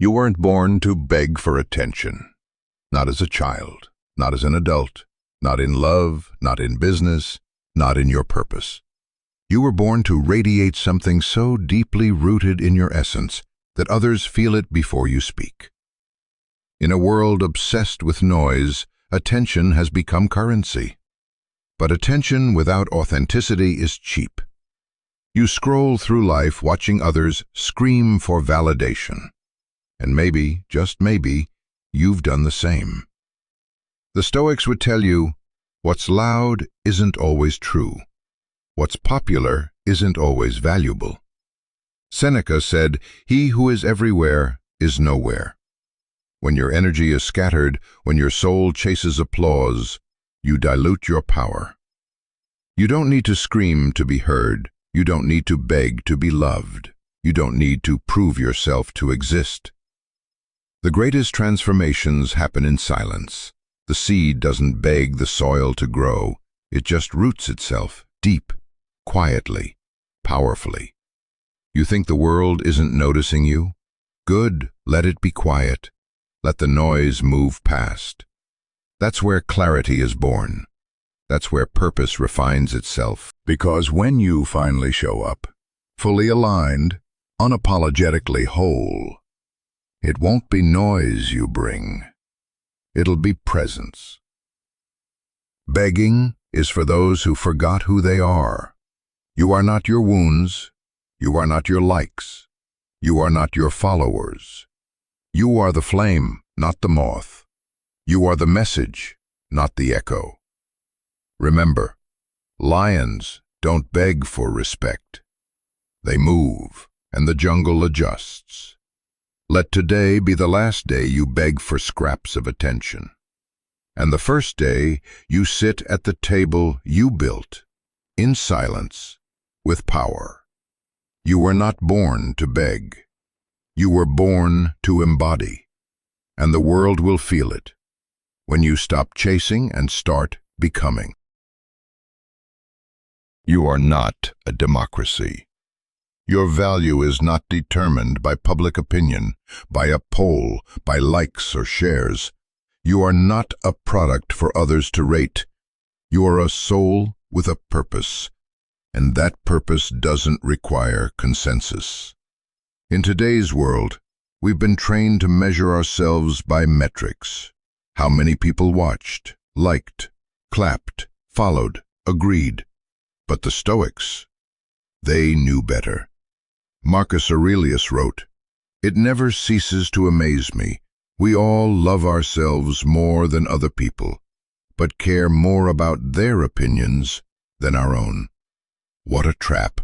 You weren't born to beg for attention. Not as a child, not as an adult, not in love, not in business, not in your purpose. You were born to radiate something so deeply rooted in your essence that others feel it before you speak. In a world obsessed with noise, attention has become currency. But attention without authenticity is cheap. You scroll through life watching others scream for validation. And maybe, just maybe, you've done the same. The Stoics would tell you, what's loud isn't always true. What's popular isn't always valuable. Seneca said, "He who is everywhere is nowhere." When your energy is scattered, when your soul chases applause, you dilute your power. You don't need to scream to be heard. You don't need to beg to be loved. You don't need to prove yourself to exist. The greatest transformations happen in silence. The seed doesn't beg the soil to grow. It just roots itself deep, quietly, powerfully. You think the world isn't noticing you? Good, let it be quiet. Let the noise move past. That's where clarity is born. That's where purpose refines itself. Because when you finally show up, fully aligned, unapologetically whole, it won't be noise you bring. It'll be presence. Begging is for those who forgot who they are. You are not your wounds. You are not your likes. You are not your followers. You are the flame, not the moth. You are the message, not the echo. Remember, lions don't beg for respect. They move, and the jungle adjusts. Let today be the last day you beg for scraps of attention, and the first day you sit at the table you built, in silence, with power. You were not born to beg. You were born to embody, and the world will feel it when you stop chasing and start becoming. You are not a democracy. Your value is not determined by public opinion, by a poll, by likes or shares. You are not a product for others to rate. You are a soul with a purpose, and that purpose doesn't require consensus. In today's world, we've been trained to measure ourselves by metrics. How many people watched, liked, clapped, followed, agreed. But the Stoics, they knew better. Marcus Aurelius wrote, "It never ceases to amaze me. We all love ourselves more than other people, but care more about their opinions than our own." What a trap.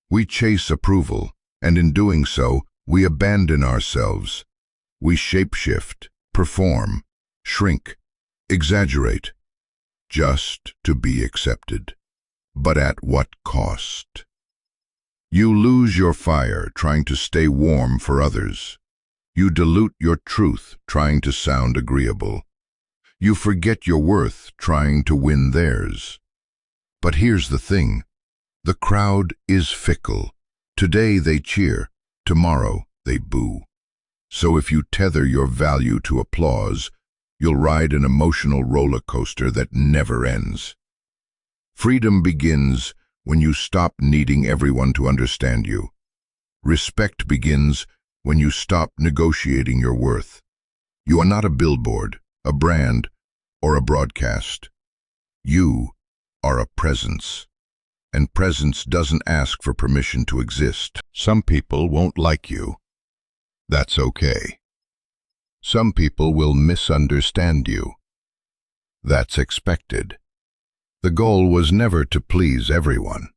We chase approval, and in doing so, we abandon ourselves. We shapeshift, perform, shrink, exaggerate, just to be accepted. But at what cost? You lose your fire trying to stay warm for others. You dilute your truth trying to sound agreeable. You forget your worth trying to win theirs. But here's the thing. The crowd is fickle. Today they cheer, tomorrow they boo. So if you tether your value to applause, you'll ride an emotional roller coaster that never ends. Freedom begins when you stop needing everyone to understand you. Respect begins when you stop negotiating your worth. You are not a billboard, a brand, or a broadcast. You are a presence. And presence doesn't ask for permission to exist. Some people won't like you. That's okay. Some people will misunderstand you. That's expected. The goal was never to please everyone.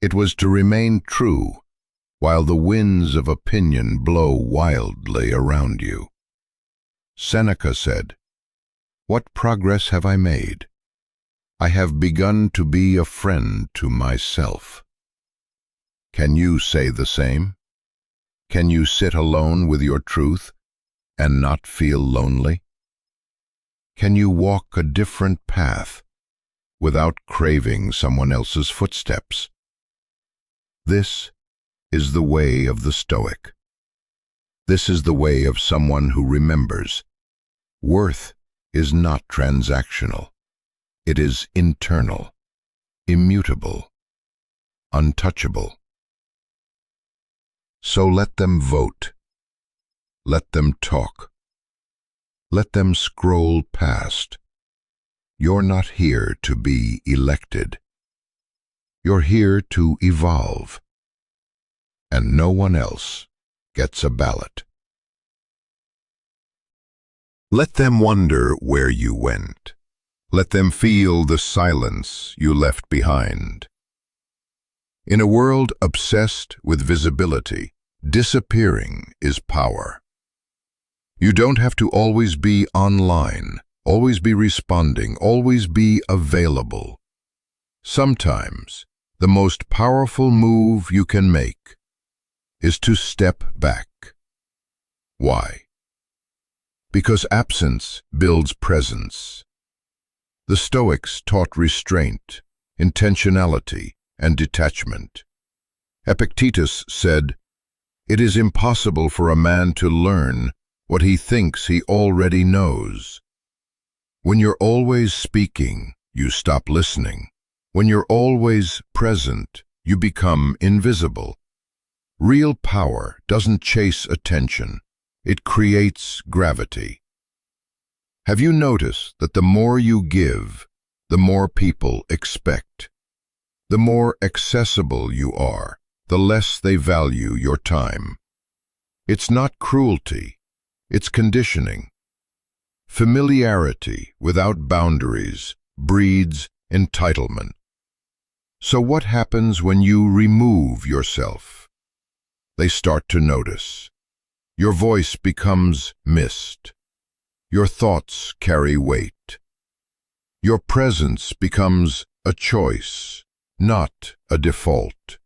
It was to remain true while the winds of opinion blow wildly around you. Seneca said, "What progress have I made? I have begun to be a friend to myself." Can you say the same? Can you sit alone with your truth and not feel lonely? Can you walk a different path without craving someone else's footsteps? This is the way of the Stoic. This is the way of someone who remembers. Worth is not transactional. It is internal, immutable, untouchable. So let them vote. Let them talk. Let them scroll past. You're not here to be elected. You're here to evolve. And no one else gets a ballot. Let them wonder where you went. Let them feel the silence you left behind. In a world obsessed with visibility, disappearing is power. You don't have to always be online, always be responding, always be available. Sometimes, the most powerful move you can make is to step back. Why? Because absence builds presence. The Stoics taught restraint, intentionality, and detachment. Epictetus said, "It is impossible for a man to learn what he thinks he already knows." When you're always speaking, you stop listening. When you're always present, you become invisible. Real power doesn't chase attention. It creates gravity. Have you noticed that the more you give, the more people expect? The more accessible you are, the less they value your time. It's not cruelty, it's conditioning. Familiarity without boundaries breeds entitlement. So what happens when you remove yourself? They start to notice. Your voice becomes mist. Your thoughts carry weight. Your presence becomes a choice, not a default.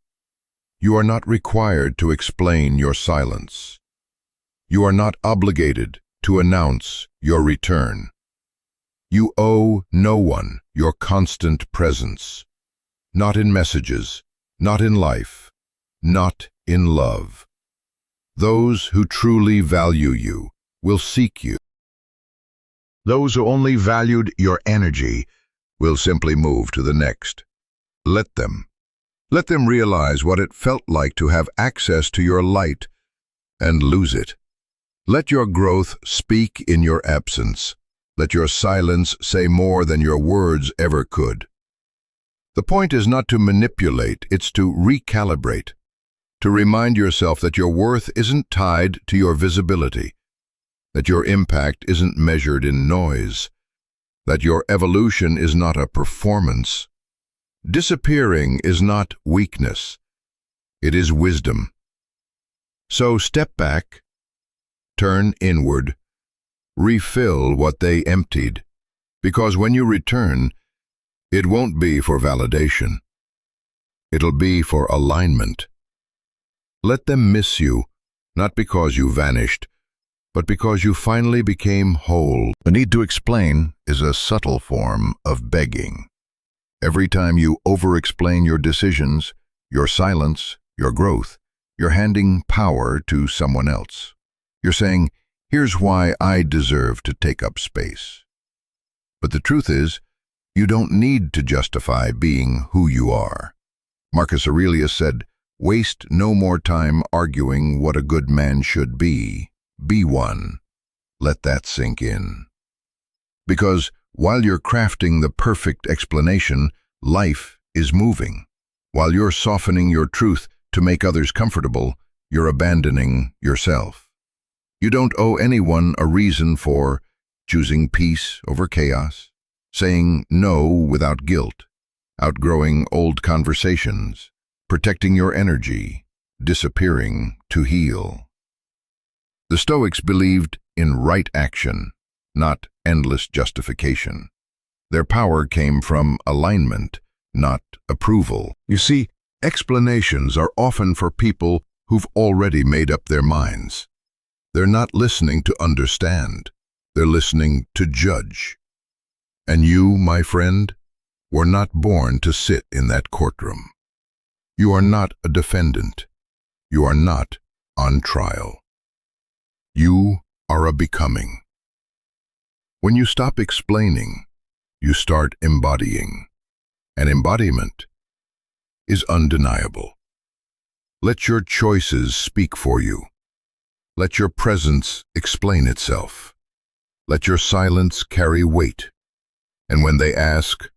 You are not required to explain your silence. You are not obligated to announce your return. You owe no one your constant presence. Not in messages, not in life, not in love. Those who truly value you will seek you. Those who only valued your energy will simply move to the next. Let them. Let them realize what it felt like to have access to your light and lose it. Let your growth speak in your absence. Let your silence say more than your words ever could. The point is not to manipulate, it's to recalibrate. To remind yourself that your worth isn't tied to your visibility, that your impact isn't measured in noise, that your evolution is not a performance. Disappearing is not weakness, it is wisdom. So step back, turn inward, refill what they emptied, because when you return, it won't be for validation. It'll be for alignment. Let them miss you, not because you vanished, but because you finally became whole. The need to explain is a subtle form of begging. Every time you over-explain your decisions, your silence, your growth, you're handing power to someone else. You're saying, "Here's why I deserve to take up space." But the truth is, you don't need to justify being who you are. Marcus Aurelius said, "Waste no more time arguing what a good man should be. Be one." Let that sink in. Because while you're crafting the perfect explanation, life is moving. While you're softening your truth to make others comfortable, you're abandoning yourself. You don't owe anyone a reason for choosing peace over chaos, saying no without guilt, outgrowing old conversations, protecting your energy, disappearing to heal. The Stoics believed in right action, not endless justification. Their power came from alignment, not approval. You see, explanations are often for people who've already made up their minds. They're not listening to understand. They're listening to judge. And you, my friend, were not born to sit in that courtroom. You are not a defendant. You are not on trial. You are a becoming. When you stop explaining, you start embodying. And embodiment is undeniable. Let your choices speak for you. Let your presence explain itself. Let your silence carry weight. And when they ask,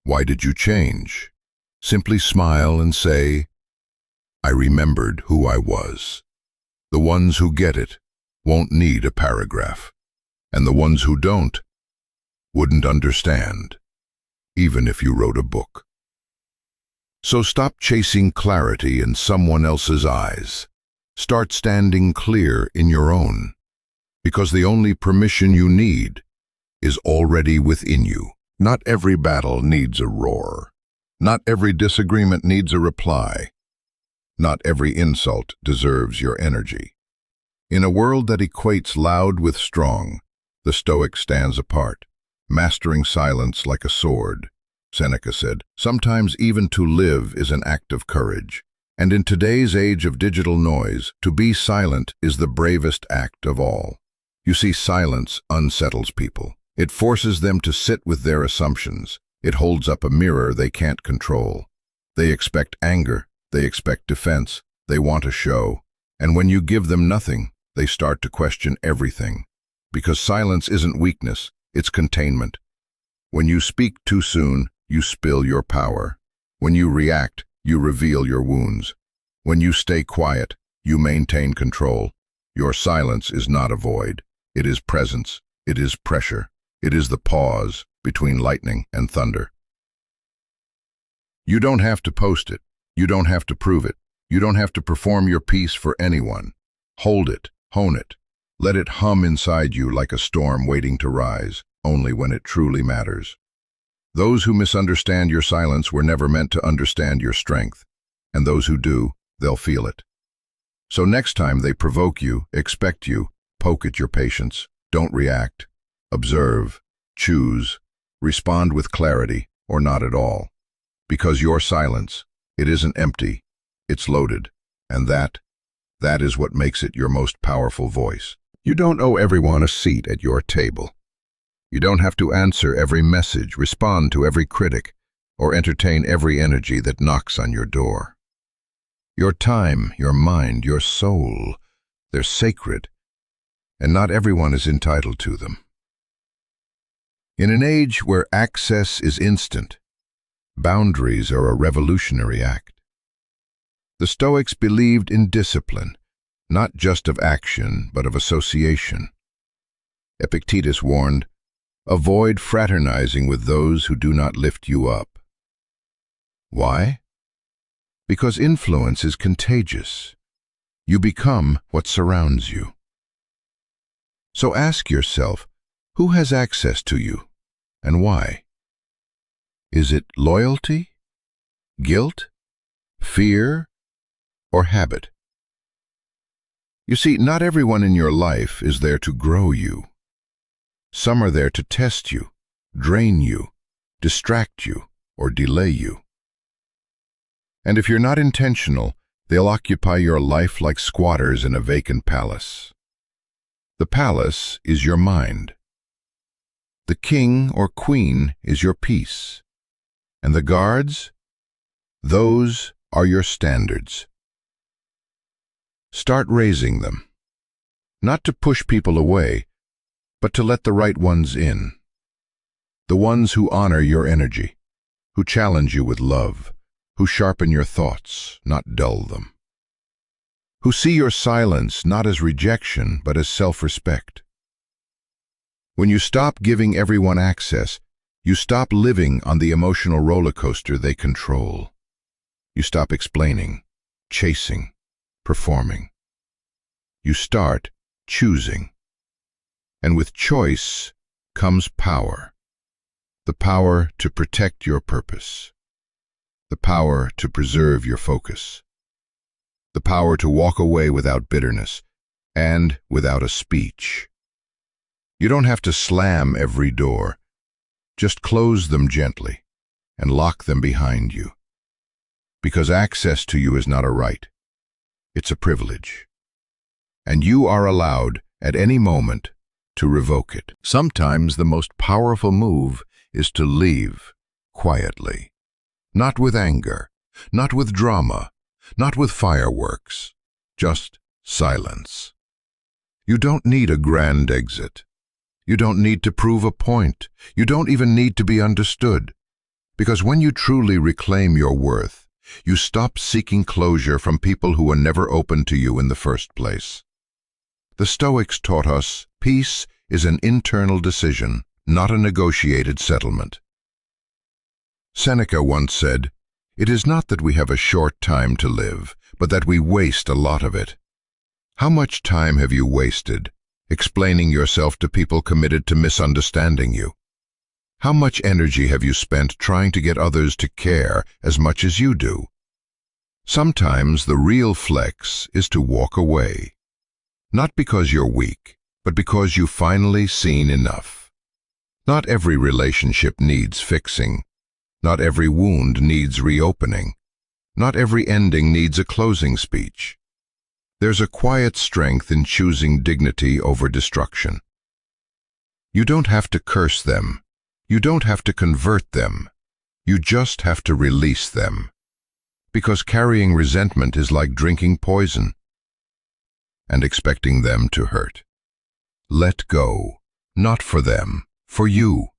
"Why did you change?" simply smile and say, "I remembered who I was." The ones who get it won't need a paragraph, and the ones who don't wouldn't understand, even if you wrote a book. So stop chasing clarity in someone else's eyes. Start standing clear in your own, because the only permission you need is already within you. Not every battle needs a roar. Not every disagreement needs a reply. Not every insult deserves your energy. In a world that equates loud with strong, the Stoic stands apart, mastering silence like a sword. Seneca said, "Sometimes even to live is an act of courage." And in today's age of digital noise, to be silent is the bravest act of all. You see, silence unsettles people. It forces them to sit with their assumptions. It holds up a mirror they can't control. They expect anger. They expect defense. They want a show. And when you give them nothing, they start to question everything. Because silence isn't weakness, it's containment. When you speak too soon, you spill your power. When you react, you reveal your wounds. When you stay quiet, you maintain control. Your silence is not a void. It is presence. It is pressure. It is the pause between lightning and thunder. You don't have to post it. You don't have to prove it. You don't have to perform your piece for anyone. Hold it, hone it. Let it hum inside you like a storm waiting to rise, only when it truly matters. Those who misunderstand your silence were never meant to understand your strength, and those who do, they'll feel it. So next time they provoke you, expect you, poke at your patience. Don't react. Observe, choose, respond with clarity or not at all. Because your silence, it isn't empty, it's loaded, and that is what makes it your most powerful voice. You don't owe everyone a seat at your table. You don't have to answer every message, respond to every critic, or entertain every energy that knocks on your door. Your time, your mind, your soul, they're sacred, and not everyone is entitled to them. In an age where access is instant, boundaries are a revolutionary act. The Stoics believed in discipline, not just of action, but of association. Epictetus warned, "Avoid fraternizing with those who do not lift you up." Why? Because influence is contagious. You become what surrounds you. So ask yourself, who has access to you, and why? Is it loyalty, guilt, fear, or habit? You see, not everyone in your life is there to grow you. Some are there to test you, drain you, distract you, or delay you. And if you're not intentional, they'll occupy your life like squatters in a vacant palace. The palace is your mind. The king or queen is your peace. And the guards? Those are your standards. Start raising them. Not to push people away, but to let the right ones in. The ones who honor your energy, who challenge you with love, who sharpen your thoughts, not dull them. Who see your silence not as rejection, but as self-respect. When you stop giving everyone access, you stop living on the emotional roller coaster they control. You stop explaining, chasing, performing. You start choosing. And with choice comes power. The power to protect your purpose. The power to preserve your focus. The power to walk away without bitterness and without a speech. You don't have to slam every door. Just close them gently and lock them behind you. Because access to you is not a right. It's a privilege. And you are allowed at any moment, to revoke it. Sometimes the most powerful move is to leave quietly. Not with anger, not with drama, not with fireworks, just silence. You don't need a grand exit. You don't need to prove a point. You don't even need to be understood. Because when you truly reclaim your worth, you stop seeking closure from people who were never open to you in the first place. The Stoics taught us peace is an internal decision, not a negotiated settlement. Seneca once said, "It is not that we have a short time to live, but that we waste a lot of it." How much time have you wasted explaining yourself to people committed to misunderstanding you? How much energy have you spent trying to get others to care as much as you do? Sometimes the real flex is to walk away. Not because you're weak, but because you've finally seen enough. Not every relationship needs fixing. Not every wound needs reopening. Not every ending needs a closing speech. There's a quiet strength in choosing dignity over destruction. You don't have to curse them. You don't have to convert them. You just have to release them. Because carrying resentment is like drinking poison and expecting them to hurt. Let go, not for them, for you.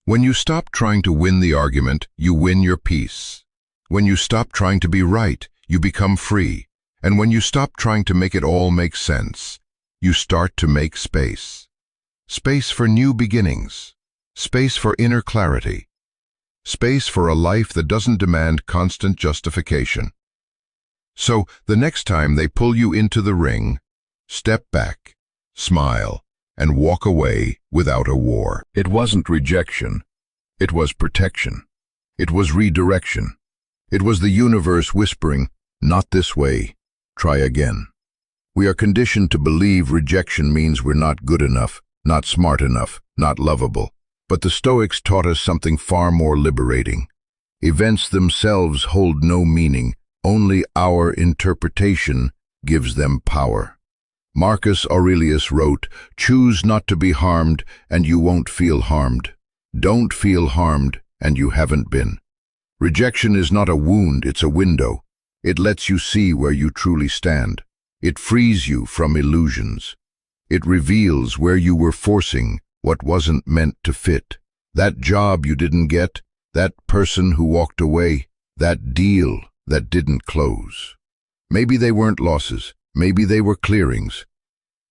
When you stop trying to win the argument, you win your peace. When you stop trying to be right, you become free. And when you stop trying to make it all make sense, you start to make space. Space for new beginnings. Space for inner clarity. Space for a life that doesn't demand constant justification. So, the next time they pull you into the ring, step back, smile, and walk away without a war. It wasn't rejection. It was protection. It was redirection. It was the universe whispering, "Not this way. Try again." We are conditioned to believe rejection means we're not good enough, not smart enough, not lovable. But the Stoics taught us something far more liberating. Events themselves hold no meaning. Only our interpretation gives them power. Marcus Aurelius wrote, "Choose not to be harmed, and you won't feel harmed. Don't feel harmed, and you haven't been." Rejection is not a wound, it's a window. It lets you see where you truly stand. It frees you from illusions. It reveals where you were forcing what wasn't meant to fit. That job you didn't get, that person who walked away, that deal that didn't close. Maybe they weren't losses, maybe they were clearings.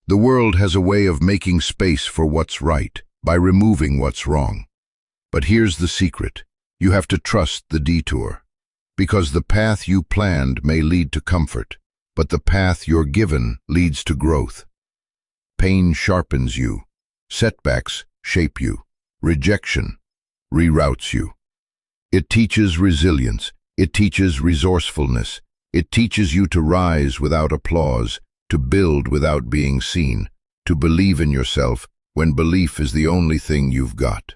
The world has a way of making space for what's right, by removing what's wrong. But here's the secret. You have to trust the detour. Because the path you planned may lead to comfort, but the path you're given leads to growth. Pain sharpens you. Setbacks shape you. Rejection reroutes you. It teaches resilience. It teaches resourcefulness. It teaches you to rise without applause, to build without being seen, to believe in yourself when belief is the only thing you've got.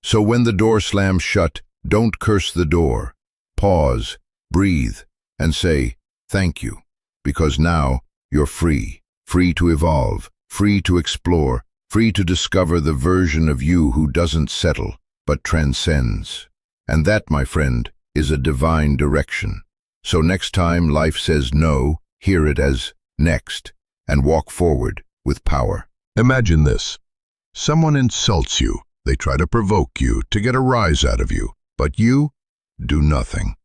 So when the door slams shut, don't curse the door. Pause, breathe, and say, "Thank you," because now you're free. Free to evolve, free to explore, free to discover the version of you who doesn't settle, but transcends. And that, my friend, is a divine direction. So next time life says no, hear it as next, and walk forward with power. Imagine this. Someone insults you. They try to provoke you, to get a rise out of you. But you do nothing.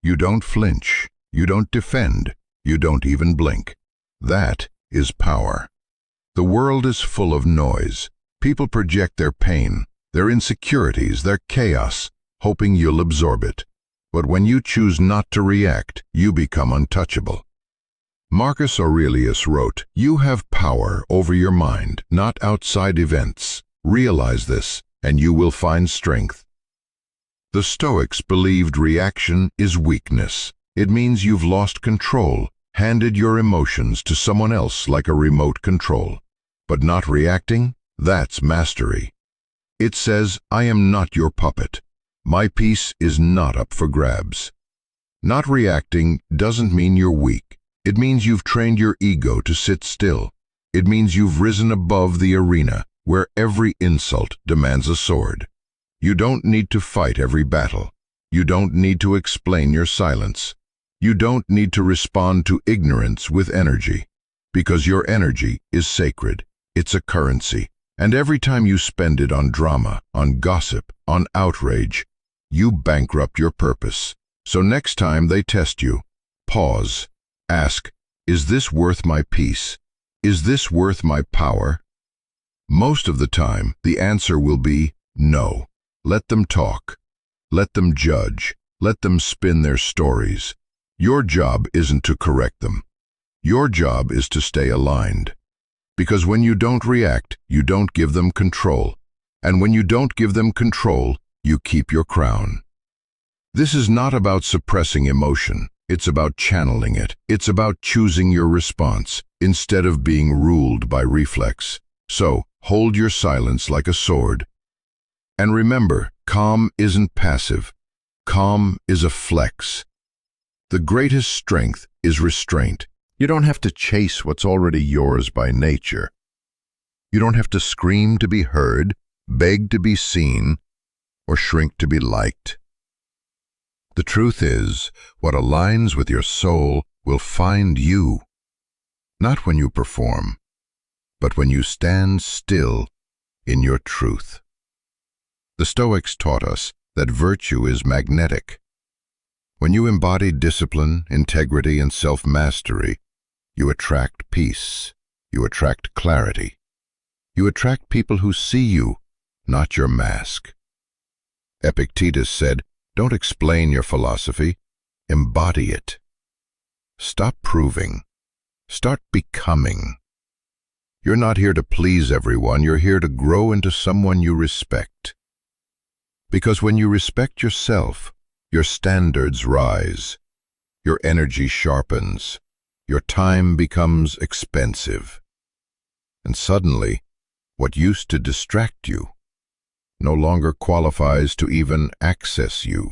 You don't flinch. You don't defend. You don't even blink. That is power. The world is full of noise. People project their pain, their insecurities, their chaos, hoping you'll absorb it. But when you choose not to react, you become untouchable. Marcus Aurelius wrote, "You have power over your mind, not outside events. Realize this, and you will find strength." The Stoics believed reaction is weakness. It means you've lost control, handed your emotions to someone else like a remote control. But not reacting, that's mastery. It says, "I am not your puppet. My peace is not up for grabs." Not reacting doesn't mean you're weak. It means you've trained your ego to sit still. It means you've risen above the arena where every insult demands a sword. You don't need to fight every battle. You don't need to explain your silence. You don't need to respond to ignorance with energy, because your energy is sacred. It's a currency. And every time you spend it on drama, on gossip, on outrage, you bankrupt your purpose. So next time they test you, pause. Ask, is this worth my peace? Is this worth my power? Most of the time, the answer will be no. Let them talk. Let them judge. Let them spin their stories. Your job isn't to correct them. Your job is to stay aligned. Because when you don't react, you don't give them control. And when you don't give them control, you keep your crown. This is not about suppressing emotion. It's about channeling it. It's about choosing your response instead of being ruled by reflex. So, hold your silence like a sword. And remember, calm isn't passive. Calm is a flex. The greatest strength is restraint. You don't have to chase what's already yours by nature. You don't have to scream to be heard, beg to be seen, or shrink to be liked. The truth is, what aligns with your soul will find you, not when you perform, but when you stand still in your truth. The Stoics taught us that virtue is magnetic. When you embody discipline, integrity, and self-mastery, you attract peace. You attract clarity. You attract people who see you, not your mask. Epictetus said, don't explain your philosophy, embody it. Stop proving. Start becoming. You're not here to please everyone, you're here to grow into someone you respect. Because when you respect yourself, your standards rise, your energy sharpens, your time becomes expensive. And suddenly, what used to distract you no longer qualifies to even access you.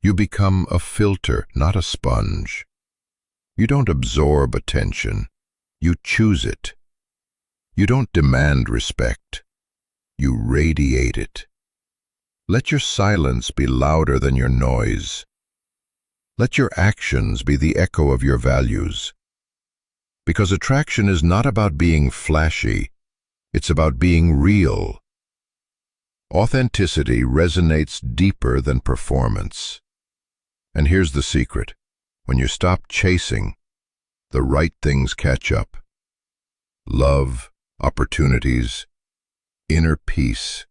You become a filter, not a sponge. You don't absorb attention, you choose it. You don't demand respect, you radiate it. Let your silence be louder than your noise. Let your actions be the echo of your values. Because attraction is not about being flashy, it's about being real. Authenticity resonates deeper than performance. And here's the secret. When you stop chasing, the right things catch up. Love, opportunities, inner peace.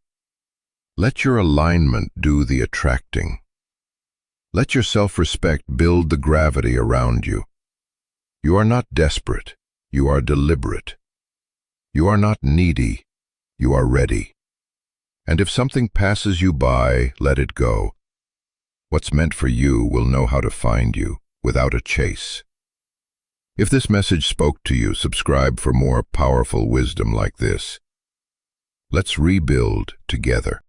Let your alignment do the attracting. Let your self-respect build the gravity around you. You are not desperate, you are deliberate. You are not needy, you are ready. And if something passes you by, let it go. What's meant for you will know how to find you without a chase. If this message spoke to you, subscribe for more powerful wisdom like this. Let's rebuild together.